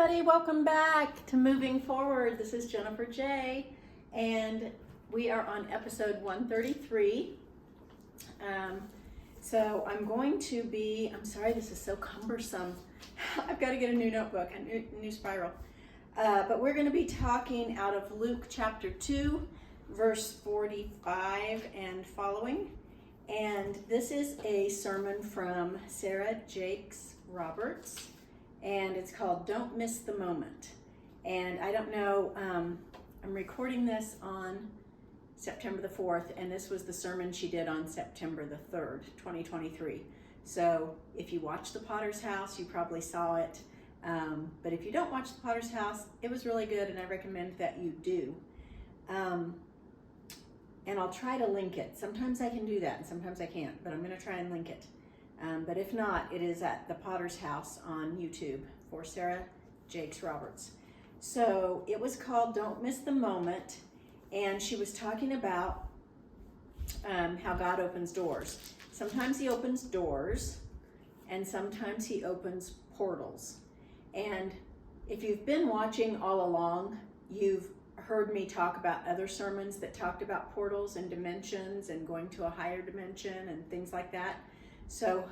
everybody, welcome back to Moving Forward. This is Jennifer J, and we are on episode 133. So I'm sorry this is so cumbersome. I've got to get a new notebook, a new spiral. But we're going to be talking out of Luke chapter 2, verse 45 and following. And this is a sermon from Sarah Jakes Roberts, and it's called Don't Miss the Moment. And I don't know, I'm recording this on September the 4th, and this was the sermon she did on September the 3rd, 2023. So if you watch The Potter's House, you probably saw it. But if you don't watch The Potter's House, it was really good, and I recommend that you do. And I'll try to link it. Sometimes I can do that, and sometimes I can't, but I'm going to try and link it. But if not, it is at The Potter's House on YouTube for Sarah Jakes Roberts. So it was called Don't Miss the Moment, and she was talking about how God opens doors. Sometimes he opens doors, and sometimes he opens portals. And if you've been watching all along, you've heard me talk about other sermons that talked about portals and dimensions and going to a higher dimension and things like that. So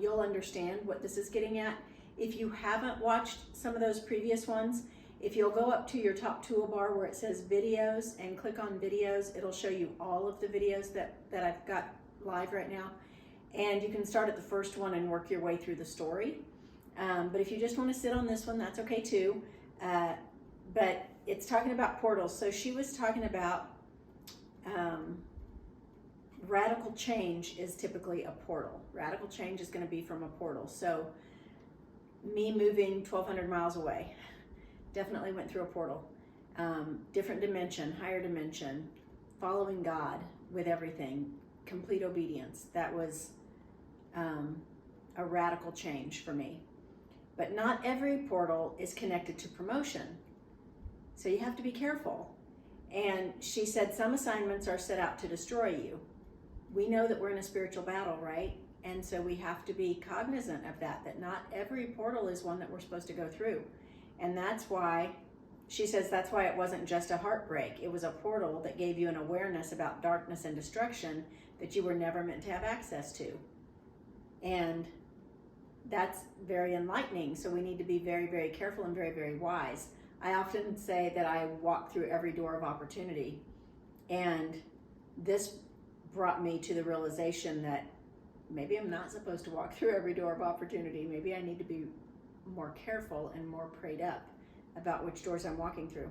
you'll understand what this is getting at. If you haven't watched some of those previous ones, if you'll go up to your top toolbar where it says videos and click on videos, it'll show you all of the videos that I've got live right now. And you can start at the first one and work your way through the story. But if you just want to sit on this one, that's okay too. But it's talking about portals. So she was talking about radical change is typically a portal. Radical change is going to be from a portal. So me moving 1,200 miles away definitely went through a portal. Different dimension, higher dimension, following God with everything, complete obedience. That was a radical change for me. But not every portal is connected to promotion. So you have to be careful. And she said some assignments are set out to destroy you. We know that we're in a spiritual battle, right? And so we have to be cognizant of that not every portal is one that we're supposed to go through. And that's why, she says that's why it wasn't just a heartbreak. It was a portal that gave you an awareness about darkness and destruction that you were never meant to have access to. And that's very enlightening. So we need to be very, very careful and very, very wise. I often say that I walk through every door of opportunity, and this brought me to the realization that maybe I'm not supposed to walk through every door of opportunity. Maybe I need to be more careful and more prayed up about which doors I'm walking through.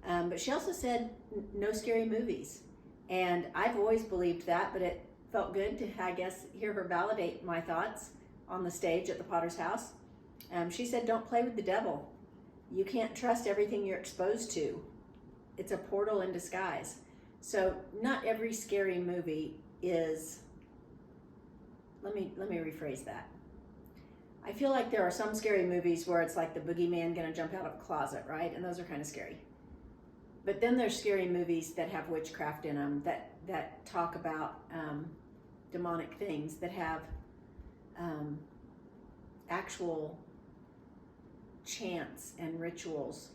But she also said no scary movies, and I've always believed that, but it felt good to, I guess, hear her validate my thoughts on the stage at the Potter's House. She said, don't play with the devil. You can't trust everything you're exposed to. It's a portal in disguise. So not every scary movie is, let me rephrase that. I feel like there are some scary movies where it's like the boogeyman gonna jump out of a closet, right? And those are kind of scary. But then there's scary movies that have witchcraft in them, that talk about demonic things, that have actual chants and rituals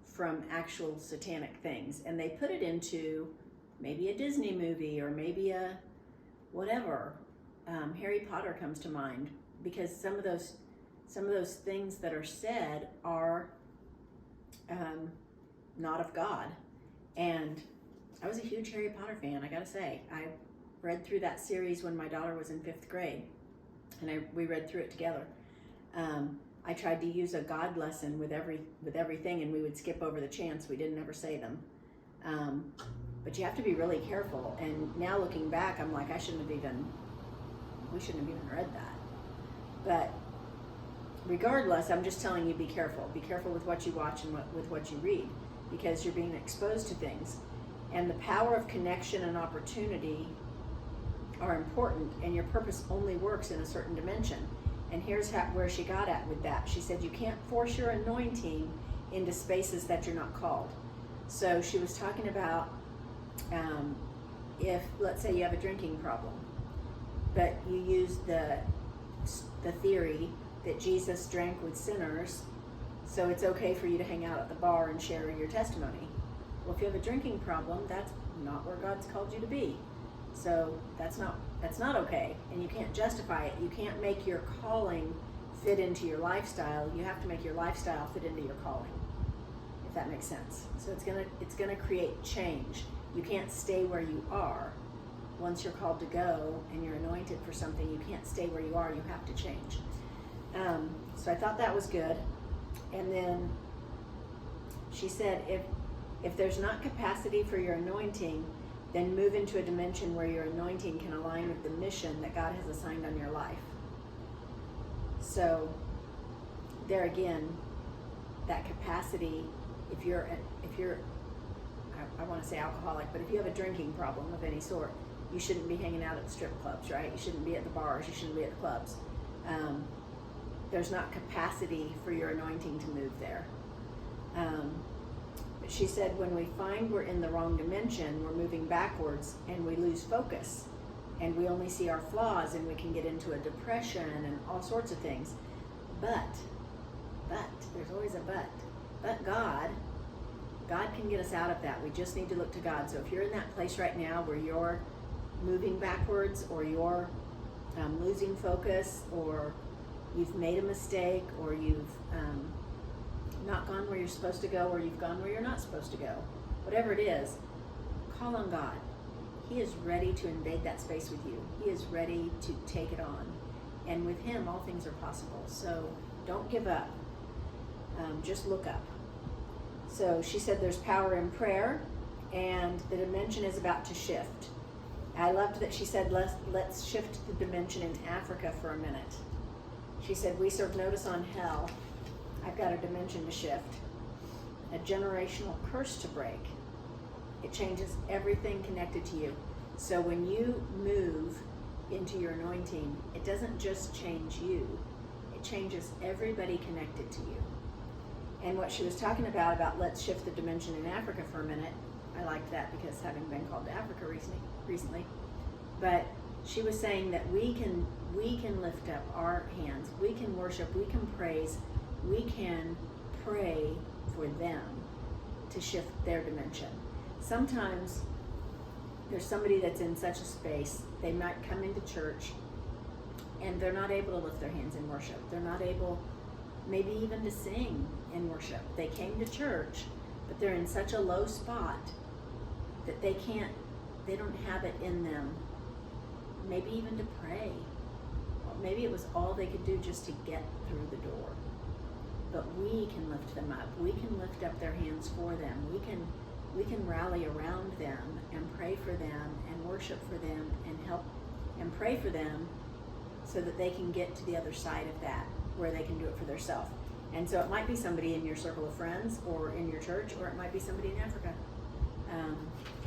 from actual satanic things, and they put it into maybe a Disney movie or maybe a whatever. Harry Potter comes to mind because some of those things that are said are not of God. And I was a huge Harry Potter fan, I gotta say. I read through that series when my daughter was in 5th grade, and we read through it together. I tried to use a God lesson with everything, and we would skip over the chants. We didn't ever say them. But you have to be really careful. And now looking back, I'm like, we shouldn't have even read that. But regardless, I'm just telling you, be careful. Be careful with what you watch and with what you read, because you're being exposed to things. And the power of connection and opportunity are important, and your purpose only works in a certain dimension. And here's where she got at with that. She said, you can't force your anointing into spaces that you're not called. So she was talking about if, let's say you have a drinking problem, but you use the theory that Jesus drank with sinners So it's okay for you to hang out at the bar and share your testimony. Well, if you have a drinking problem, that's not where God's called you to be. So that's not okay, and you can't justify it. You can't make your calling fit into your lifestyle. You have to make your lifestyle fit into your calling, if that makes sense. So it's gonna create change. You can't stay where you are. Once you're called to go and you're anointed for something, you can't stay where you are. You have to change. So I thought that was good. And then she said, if there's not capacity for your anointing, then move into a dimension where your anointing can align with the mission that God has assigned on your life. So there again, that capacity, if you're I want to say alcoholic, but if you have a drinking problem of any sort, you shouldn't be hanging out at the strip clubs, right? You shouldn't be at the bars, you shouldn't be at the clubs. There's not capacity for your anointing to move there. But she said, when we find we're in the wrong dimension, we're moving backwards and we lose focus and we only see our flaws and we can get into a depression and all sorts of things. But, there's always a but God can get us out of that. We just need to look to God. So if you're in that place right now where you're moving backwards, or you're losing focus, or you've made a mistake, or you've not gone where you're supposed to go, or you've gone where you're not supposed to go, whatever it is, call on God. He is ready to invade that space with you. He is ready to take it on. And with Him, all things are possible. So don't give up. Just look up. So she said there's power in prayer, and the dimension is about to shift. I loved that she said, let's shift the dimension in Africa for a minute. She said, we serve notice on hell. I've got a dimension to shift, a generational curse to break. It changes everything connected to you. So when you move into your anointing, it doesn't just change you, it changes everybody connected to you. And what she was talking about let's shift the dimension in Africa for a minute, I liked that because having been called to Africa recently, but she was saying that we can lift up our hands, we can worship, we can praise, we can pray for them to shift their dimension. Sometimes there's somebody that's in such a space, they might come into church and they're not able to lift their hands in worship. They're not able maybe even to sing in worship. They came to church, but they're in such a low spot that they don't have it in them, maybe even to pray. Or maybe it was all they could do just to get through the door. But we can lift them up. We can lift up their hands for them. We can rally around them and pray for them and worship for them and help and pray for them so that they can get to the other side of that, where they can do it for themselves. And so it might be somebody in your circle of friends or in your church, or it might be somebody in Africa.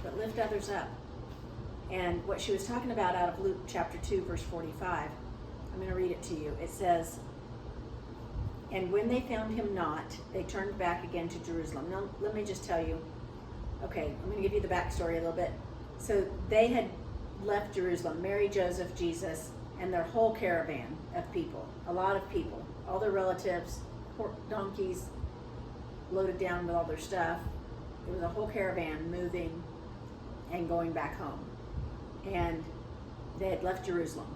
But lift others up. And what she was talking about out of Luke chapter 2, verse 45, I'm going to read it to you. It says, and when they found him not, they turned back again to Jerusalem. Now, let me just tell you, okay, I'm going to give you the backstory a little bit. So they had left Jerusalem, Mary, Joseph, Jesus, and their whole caravan of people, a lot of people, all their relatives, donkeys loaded down with all their stuff. It was a whole caravan moving and going back home. And they had left Jerusalem.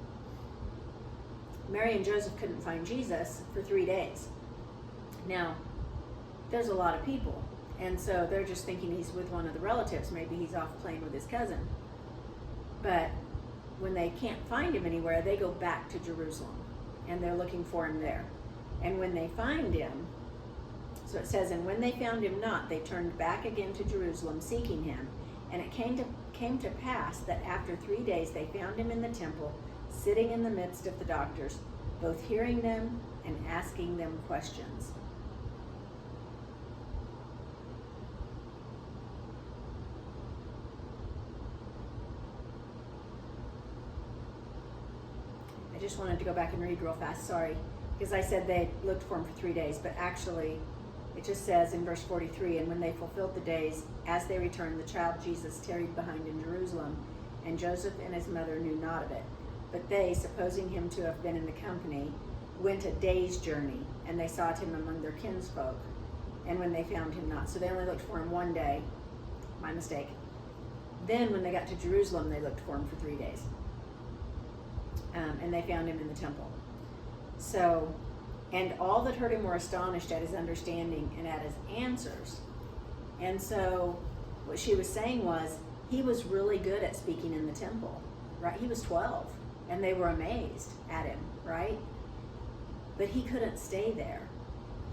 Mary and Joseph couldn't find Jesus for 3 days. Now, there's a lot of people, and so they're just thinking he's with one of the relatives. Maybe he's off playing with his cousin. But when they can't find him anywhere, they go back to Jerusalem, and they're looking for him there. And when they find him, so it says, and when they found him not, they turned back again to Jerusalem, seeking him. And it came to pass that after 3 days they found him in the temple, sitting in the midst of the doctors, both hearing them and asking them questions. I just wanted to go back and read real fast, sorry, because I said they looked for him for 3 days, but actually it just says in verse 43, and when they fulfilled the days, as they returned, the child Jesus tarried behind in Jerusalem, and Joseph and his mother knew not of it. But they, supposing him to have been in the company, went a day's journey, and they sought him among their kinsfolk, and when they found him not. So they only looked for him one day. My mistake. Then when they got to Jerusalem, they looked for him for 3 days. And they found him in the temple. So, and all that heard him were astonished at his understanding and at his answers. And so what she was saying was, he was really good at speaking in the temple, right? He was 12, and they were amazed at him, right? But he couldn't stay there.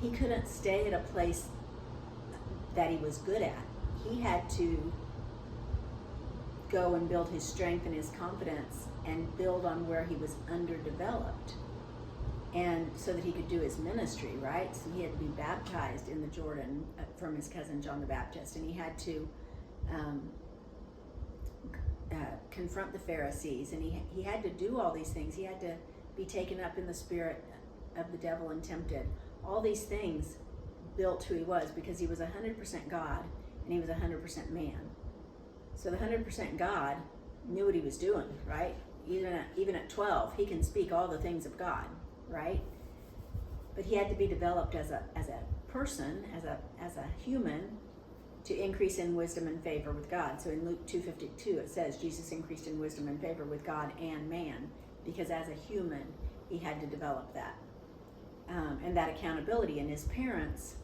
He couldn't stay at a place that he was good at. He had to go and build his strength and his confidence and build on where he was underdeveloped, and so that he could do his ministry, right? So he had to be baptized in the Jordan from his cousin John the Baptist, and he had to confront the Pharisees, and he had to do all these things. He had to be taken up in the spirit of the devil and tempted. All these things built who he was, because he was 100% God and he was 100% man. So the 100% God knew what he was doing, right? Even at 12, he can speak all the things of God, right? But he had to be developed as a person, as a human, to increase in wisdom and favor with God. So in Luke 2:52, it says Jesus increased in wisdom and favor with God and man, because as a human, he had to develop that. And that accountability. And his parents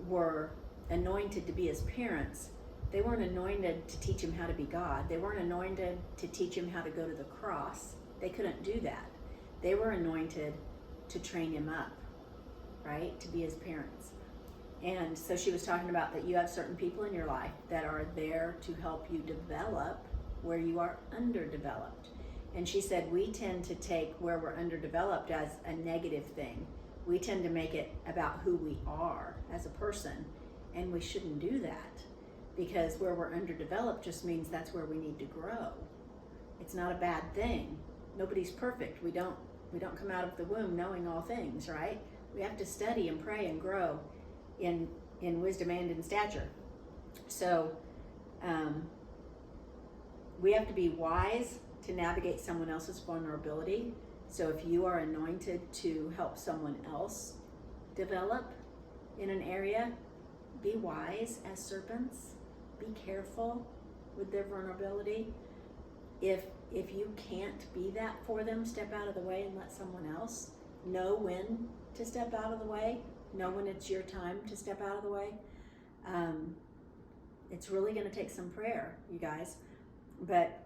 were anointed to be his parents. They weren't anointed to teach him how to be God. They weren't anointed to teach him how to go to the cross. They couldn't do that. They were anointed to train him up, right? To be his parents. And so she was talking about that you have certain people in your life that are there to help you develop where you are underdeveloped. And she said we tend to take where we're underdeveloped as a negative thing. We tend to make it about who we are as a person, and we shouldn't do that, because where we're underdeveloped just means that's where we need to grow. It's not a bad thing. Nobody's perfect. We don't come out of the womb knowing all things, right? We have to study and pray and grow in wisdom and in stature. So we have to be wise to navigate someone else's vulnerability. So if you are anointed to help someone else develop in an area, be wise as serpents. Be careful with their vulnerability. If you can't be that for them, step out of the way and let someone else know when to step out of the way. Know when it's your time to step out of the way. It's really going to take some prayer, you guys. But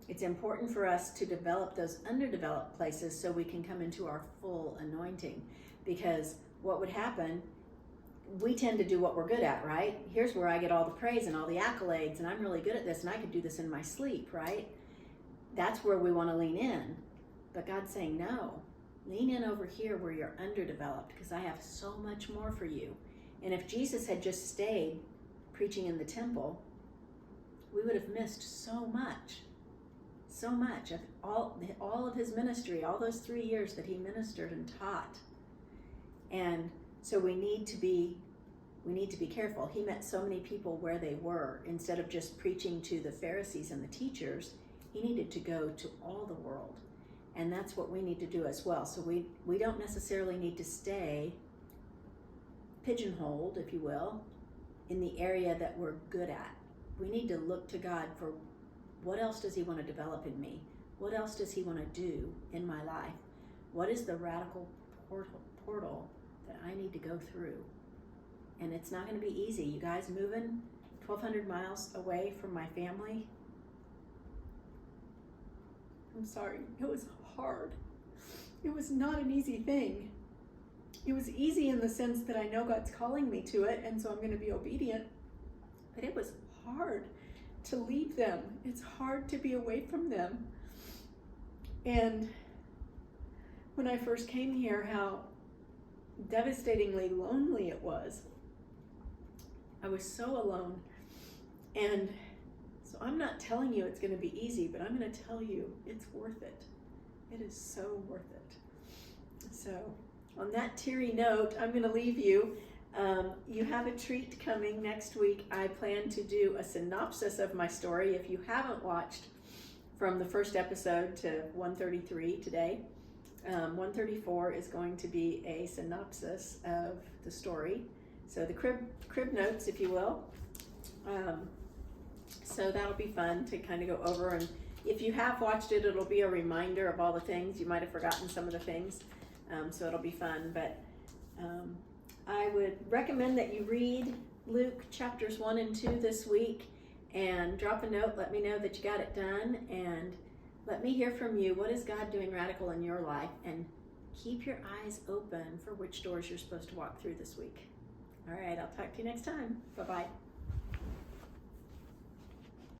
it's important for us to develop those underdeveloped places so we can come into our full anointing. Because what would happen, we tend to do what we're good at, right? Here's where I get all the praise and all the accolades, and I'm really good at this, and I could do this in my sleep, right? That's where we want to lean in. But God's saying, no, lean in over here where you're underdeveloped, because I have so much more for you. And if Jesus had just stayed preaching in the temple, we would have missed so much of all of his ministry, all those 3 years that he ministered and taught. And so we need to be careful. He met so many people where they were. Instead of just preaching to the Pharisees and the teachers, he needed to go to all the world. And that's what we need to do as well. So we don't necessarily need to stay pigeonholed, if you will, in the area that we're good at. We need to look to God for what else does he want to develop in me? What else does he want to do in my life? What is the radical portal that I need to go through? And it's not going to be easy. You guys, moving 1,200 miles away from my family, I'm sorry, it was hard. It was not an easy thing. It was easy in the sense that I know God's calling me to it, and so I'm going to be obedient. But it was hard to leave them. It's hard to be away from them. And when I first came here, how devastatingly lonely it was. I was so alone. And so I'm not telling you it's going to be easy, but I'm going to tell you it's worth it. It is so worth it. So on that teary note, I'm going to leave you. You have a treat coming next week. I plan to do a synopsis of my story. If you haven't watched from the first episode to 133 today, 134 is going to be a synopsis of the story. So the crib notes, if you will. So that'll be fun to kind of go over, and if you have watched it, it'll be a reminder of all the things. You might have forgotten some of the things, so it'll be fun. But I would recommend that you read Luke chapters 1 and 2 this week, and drop a note. Let me know that you got it done, and let me hear from you. What is God doing radical in your life? And keep your eyes open for which doors you're supposed to walk through this week. All right, I'll talk to you next time. Bye-bye.